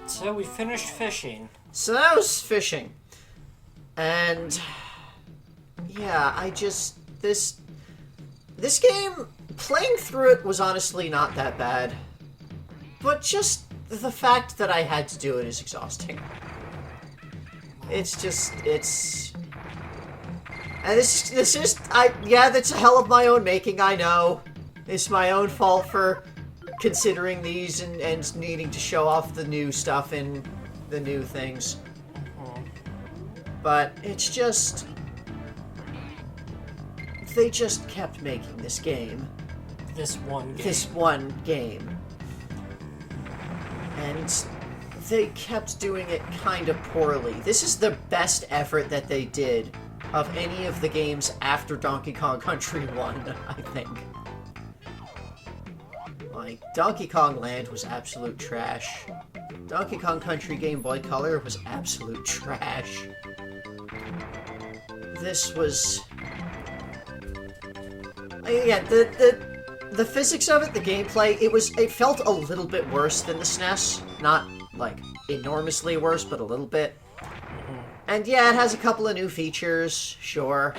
So we finished fishing. So that was fishing. And yeah, this game, playing through it was honestly not that bad. But just the fact that I had to do it is exhausting. And yeah, that's a hell of my own making, I know. It's my own fault for considering these and needing to show off the new stuff and the new things. But it's just... They just kept making this game. This one game. And they kept doing it kind of poorly. This is the best effort that they did of any of the games after Donkey Kong Country 1, I think. Like, Donkey Kong Land was absolute trash. Donkey Kong Country Game Boy Color was absolute trash. This was... Yeah, the physics of it, the gameplay, it felt a little bit worse than the SNES. Not, like, enormously worse, but a little bit. And yeah, it has a couple of new features, sure.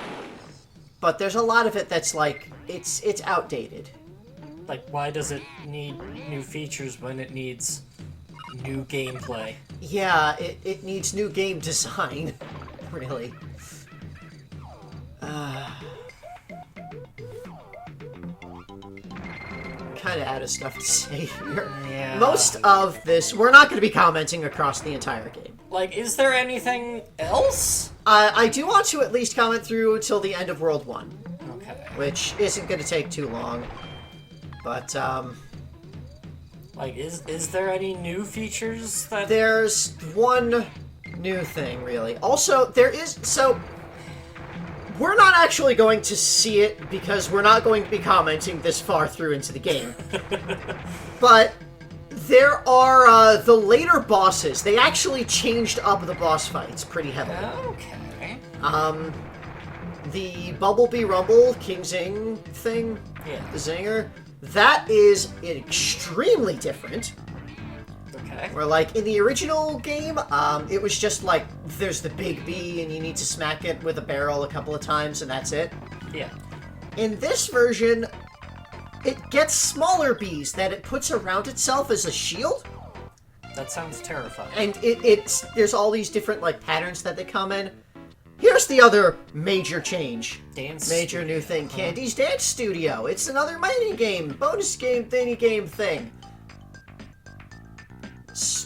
But there's a lot of it that's, like, it's outdated. Like, why does it need new features when it needs new gameplay? Yeah, it needs new game design, really. Kind of out of stuff to say here. Yeah. Most of this, we're not going to be commenting across the entire game. Like, is there anything else? I do want to at least comment through till the end of World 1. Okay. Which isn't going to take too long. But, like, is there any new features that... There's one new thing, really. Also, there is... So, we're not actually going to see it because we're not going to be commenting this far through into the game. But there are, the later bosses. They actually changed up the boss fights pretty heavily. Okay. The Bumblebee Rumble King Zing thing, Yeah. the Zinger, that is extremely different. Okay. Where, like, in the original game, it was just, like, there's the big bee and you need to smack it with a barrel a couple of times and that's it. Yeah. In this version, it gets smaller bees that it puts around itself as a shield. That sounds terrifying. And there's all these different, like, patterns that they come in. Here's the other major change. Major new thing. Candy's Dance Studio. It's another mini game, bonus game, thingy game thing.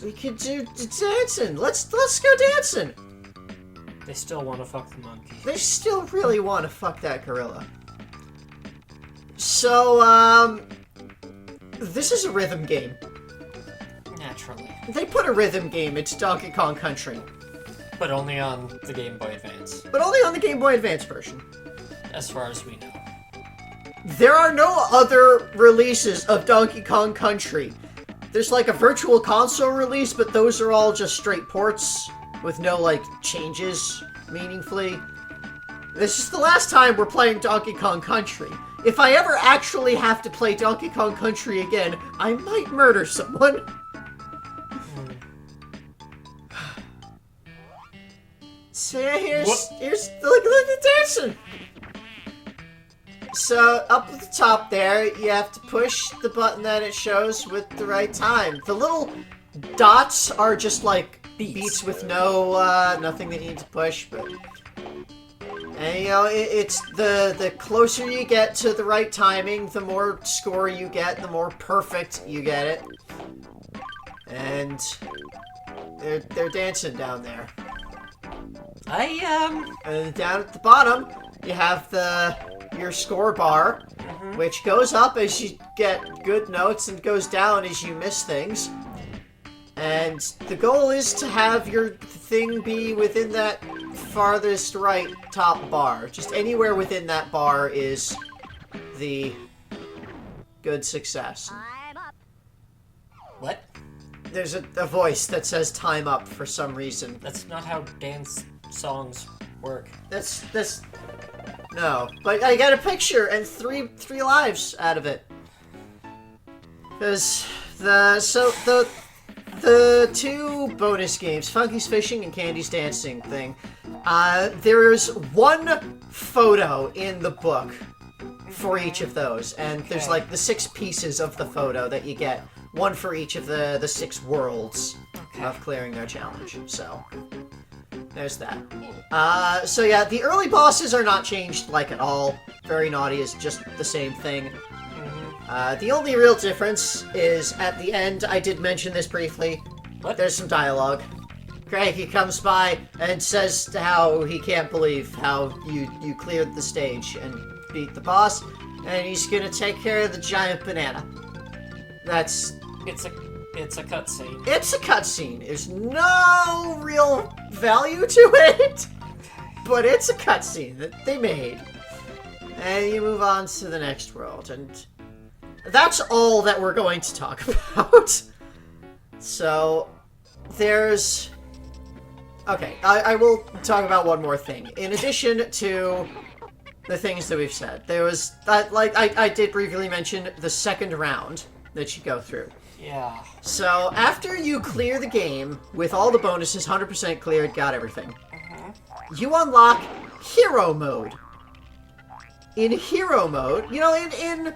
We could do dancing. Let's go dancing. They still want to fuck the monkey. They still really want to fuck that gorilla. So, this is a rhythm game. Naturally. They put a rhythm game into Donkey Kong Country. But only on the Game Boy Advance. But only on the Game Boy Advance version. As far as we know. There are no other releases of Donkey Kong Country. There's like a virtual console release, but those are all just straight ports with no, like, changes meaningfully. This is the last time we're playing Donkey Kong Country. If I ever actually have to play Donkey Kong Country again, I might murder someone. So yeah, here's look at the dancing. So, up at the top there, you have to push the button that it shows with the right time. The little dots are just like beats with no, nothing that you need to push, but... And, you know, it's the closer you get to the right timing, the more score you get, the more perfect you get it. And they're dancing down there. And down at the bottom, you have your score bar, which goes up as you get good notes and goes down as you miss things. And the goal is to have your thing be within that farthest right top bar. Just anywhere within that bar is the good success. What? There's a voice that says time up for some reason. That's not how dance songs work. No. But I got a picture and three the the two bonus games, Funky's Fishing and Candy's Dancing thing, there's one photo in the book for each of those, and there's like the 6 pieces of the photo that you get, one for each of the 6 worlds of clearing their challenge. So there's that. So yeah, the early bosses are not changed like at all. Very Naughty is just the same thing. The only real difference is at the end, I did mention this briefly, there's some dialogue. Craigie comes by and says how he can't believe how you cleared the stage and beat the boss, and he's gonna take care of the giant banana. It's a cutscene. It's a cutscene. There's no real value to it, but it's a cutscene that they made. And you move on to the next world, and that's all that we're going to talk about. So, there's... Okay, I will talk about one more thing. In addition to the things that we've said, there was... I did briefly mention the second round that you go through. Yeah. So, after you clear the game, with all the bonuses, 100% cleared, got everything, you unlock Hero Mode. In Hero Mode, you know, in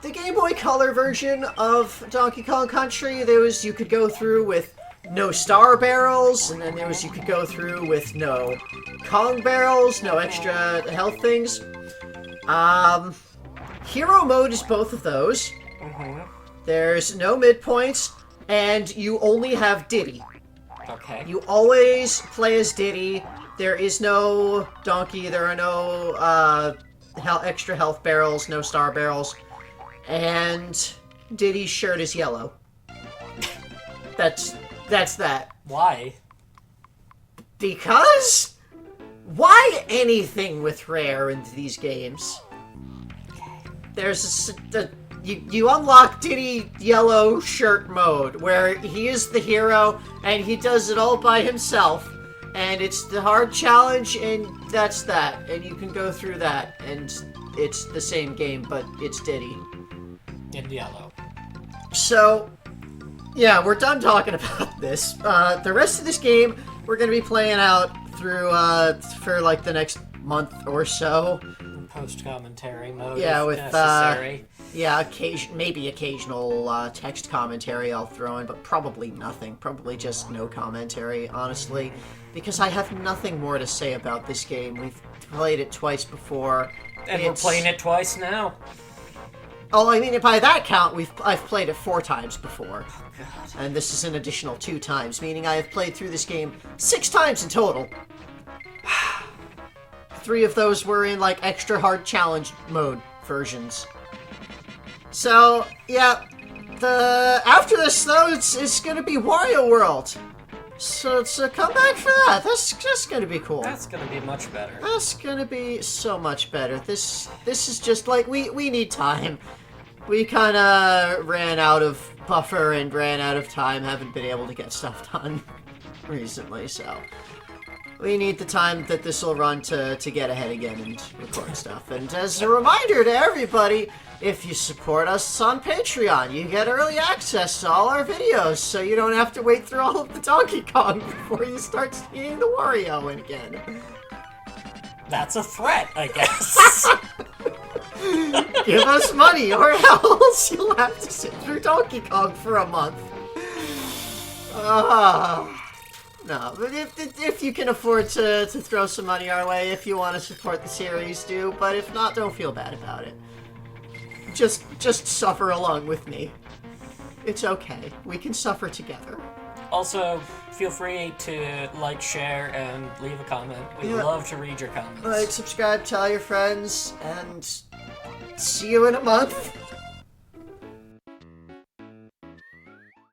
the Game Boy Color version of Donkey Kong Country, you could go through with no star barrels, and then you could go through with no Kong barrels, no extra health things. Hero Mode is both of those. There's no midpoints, and you only have Diddy. Okay. You always play as Diddy. There is no Donkey, there are no extra health barrels, no star barrels. And Diddy's shirt is yellow. That's that. Why? Because? Why anything with Rare in these games? There's you unlock Diddy Yellow Shirt Mode, where he is the hero, and he does it all by himself. And it's the hard challenge, and that's that. And you can go through that, and it's the same game, but it's Diddy. In yellow. So, yeah, we're done talking about this. The rest of this game, we're going to be playing out through, for like the next month or so. Post-commentary mode, yeah, if with, necessary. Yeah, maybe occasional text commentary I'll throw in, but probably nothing. Probably just no commentary, honestly. Because I have nothing more to say about this game. We've played it twice before. And we're playing it twice now. Oh, I mean, by that count, I've played it 4 times before. Oh, God. And this is an additional 2 times, meaning I have played through this game 6 times in total. 3 of those were in, like, extra hard challenge mode versions. So, yeah, after this, though, it's gonna be Wario World. So come back for that. That's just gonna be cool. That's gonna be much better. That's gonna be so much better. This is just, like, we need time. We kinda ran out of buffer and ran out of time, haven't been able to get stuff done recently, so... We need the time that this will run to get ahead again and record stuff. And as a reminder to everybody, if you support us on Patreon, you get early access to all our videos, so you don't have to wait through all of the Donkey Kong before you start seeing the Wario again. That's a threat, I guess. Give us money, or else you'll have to sit through Donkey Kong for a month. No, but if you can afford to throw some money our way, if you want to support the series, do. But if not, don't feel bad about it. Just suffer along with me. It's okay. We can suffer together. Also, feel free to like, share, and leave a comment. We love to read your comments. Like, subscribe, tell your friends, and see you in a month.